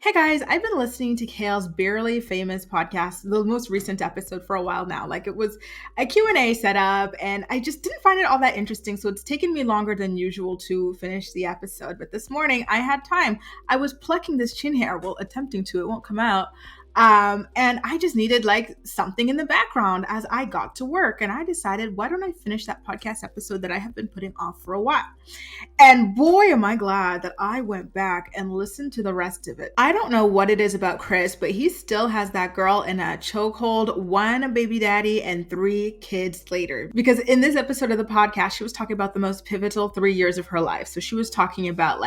Hey guys, I've been listening to Kail's Barely Famous podcast, the most recent episode for a while now. Like it was a Q&A setup and I just didn't find it all that interesting. So it's taken me longer than usual to finish the episode. But this morning I had time. I was plucking this chin hair, well, attempting to, it won't come out. And I just needed like something in the background as I got to work. And I decided, why don't I finish that podcast episode that I have been putting off for a while? And boy, am I glad that I went back and listened to the rest of it. I don't know what it is about Chris, but he still has that girl in a chokehold, one baby daddy and three kids later. Because in this episode of the podcast, she was talking about the most pivotal 3 years of her life. So she was talking about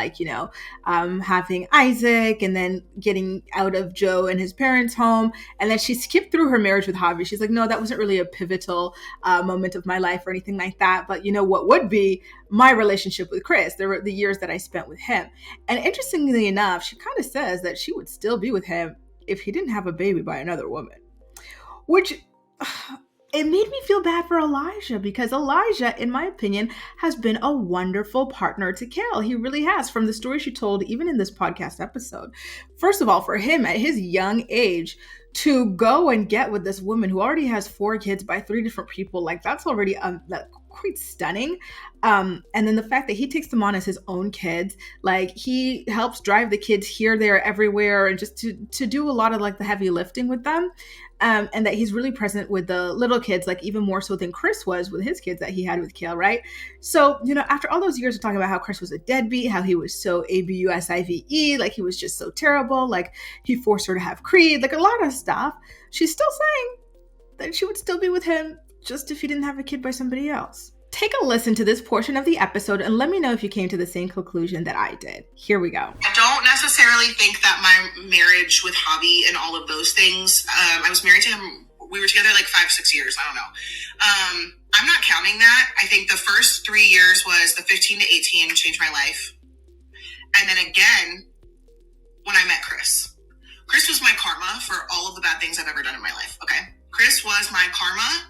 having Isaac and then getting out of Joe and his parents' home. And then she skipped through her marriage with Javi. She's like, no, that wasn't really a pivotal moment of my life or anything like that. But you know what would be my relationship with Chris? There were the years that I spent with him. And interestingly enough, she kind of says that she would still be with him if he didn't have a baby by another woman, which it made me feel bad for Elijah, because Elijah, in my opinion, has been a wonderful partner to Kail. He really has, from the story she told, even in this podcast episode. First of all, for him at his young age to go and get with this woman who already has 4 kids by 3 different people, like that's already quite stunning. And then the fact that he takes them on as his own kids, like he helps drive the kids here, there, everywhere, and just to do a lot of like the heavy lifting with them. And that he's really present with the little kids, like even more so than Chris was with his kids that he had with Kail, right? So, after all those years of talking about how Chris was a deadbeat, how he was so ABUSIVE, like he was just so terrible, like he forced her to have Creed, like a lot of stuff, she's still saying that she would still be with him just if he didn't have a kid by somebody else. Take a listen to this portion of the episode and let me know if you came to the same conclusion that I did. Here we go. I don't necessarily think that my marriage with Javi and all of those things, I was married to him, we were together like 5-6 years, I don't know. I'm not counting that. I think the first 3 years was the 15 to 18 changed my life. And then again, when I met Chris. Chris was my karma for all of the bad things I've ever done in my life, okay? Chris was my karma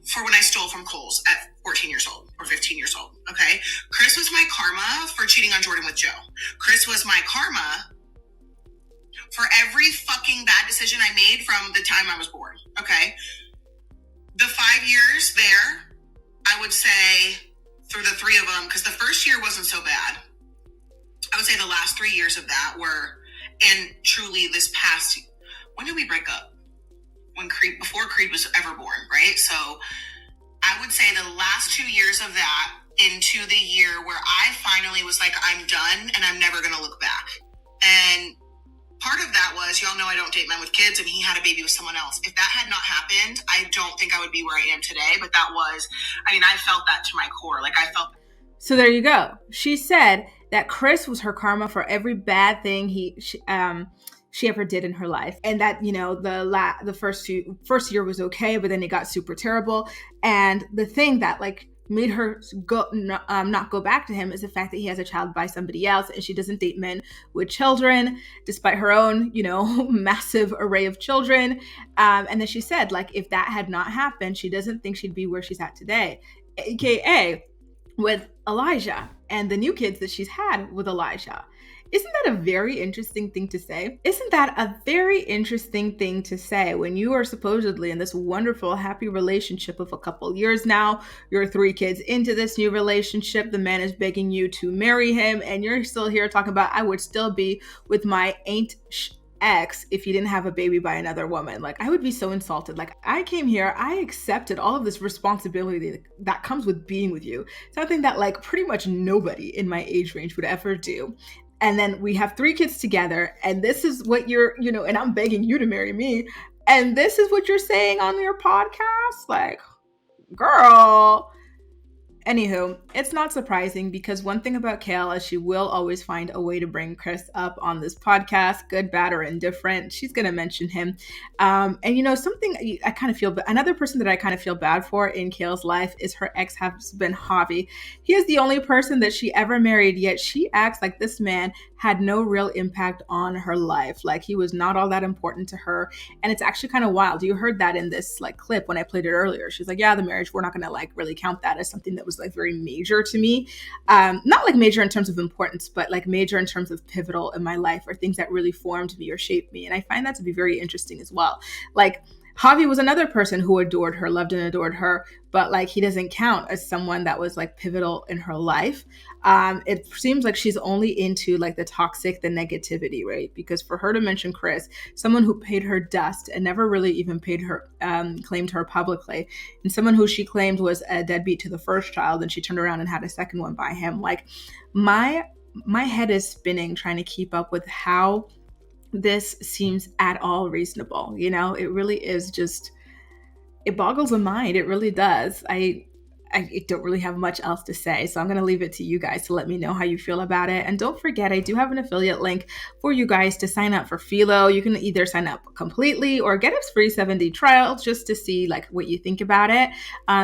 for when I stole from Kohl's at 14 years old or 15 years old, okay? Chris was my karma for cheating on Jordan with Joe. Chris was my karma for every fucking bad decision I made from the time I was born, okay? The 5 years there, I would say through the 3 of them, because the first year wasn't so bad. I would say the last 3 years of that were, and truly this past, when did we break up? Before Creed was ever born, right? So I would say the last 2 years of that into the year where I finally was like, I'm done and I'm never going to look back. And part of that was, y'all know I don't date men with kids, and he had a baby with someone else. If that had not happened, I don't think I would be where I am today. But that was, I felt that to my core. Like I felt. So there you go. She said that Chris was her karma for every bad thing she ever did in her life, and that the first year was okay, but then it got super terrible. And the thing that like made her not go back to him is the fact that he has a child by somebody else, and she doesn't date men with children, despite her own massive array of children. And then she said, like, if that had not happened, she doesn't think she'd be where she's at today, aka with Elijah and the new kids that she's had with Elijah. Isn't that a very interesting thing to say? Isn't that a very interesting thing to say when you are supposedly in this wonderful, happy relationship of a couple years now, you're 3 kids into this new relationship, the man is begging you to marry him, and you're still here talking about, I would still be with my ex if you didn't have a baby by another woman. Like, I would be so insulted. Like, I came here, I accepted all of this responsibility that comes with being with you. Something that like pretty much nobody in my age range would ever do. And then we have 3 kids together, and this is what you're, and I'm begging you to marry me. And this is what you're saying on your podcast? Like, girl. Anywho, it's not surprising, because one thing about Kail is she will always find a way to bring Chris up on this podcast, good, bad, or indifferent. She's going to mention him. And something I kind of feel, but another person that I kind of feel bad for in Kail's life is her ex-husband, Javi. He is the only person that she ever married, yet she acts like this man had no real impact on her life. Like he was not all that important to her. And it's actually kind of wild. You heard that in this like clip when I played it earlier. She's like, yeah, the marriage, we're not going to like really count that as something that was like very major to me. Not like major in terms of importance, but like major in terms of pivotal in my life, or things that really formed me or shaped me. And I find that to be very interesting as well. Like Javi was another person who adored her, loved and adored her, but like he doesn't count as someone that was like pivotal in her life. It seems like she's only into like the toxic, the negativity, right? Because for her to mention Chris, someone who paid her dust and never really even paid her, claimed her publicly, and someone who she claimed was a deadbeat to the first child, and she turned around and had a second one by him. Like my head is spinning trying to keep up with how this seems at all reasonable. You know, it really is just, it boggles the mind. It really does. I don't really have much else to say, so I'm going to leave it to you guys to let me know how you feel about it. And don't forget, I do have an affiliate link for you guys to sign up for Philo. You can either sign up completely or get a free 7-day trial just to see like what you think about it.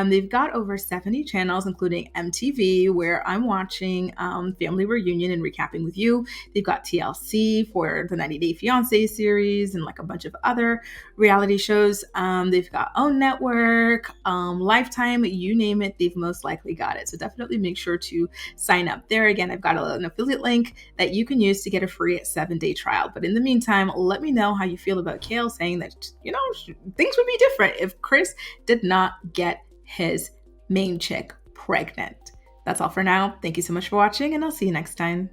They've got over 70 channels, including MTV, where I'm watching Family Reunion and recapping with you. They've got TLC for the 90 Day Fiancé series and like a bunch of other reality shows. They've got OWN Network, Lifetime, you name it, they've most likely got it. So definitely make sure to sign up there. Again, I've got an affiliate link that you can use to get a free 7-day trial. But in the meantime, let me know how you feel about Kail saying that, you know, things would be different if Chris did not get his main chick pregnant. That's all for now. Thank you so much for watching, and I'll see you next time.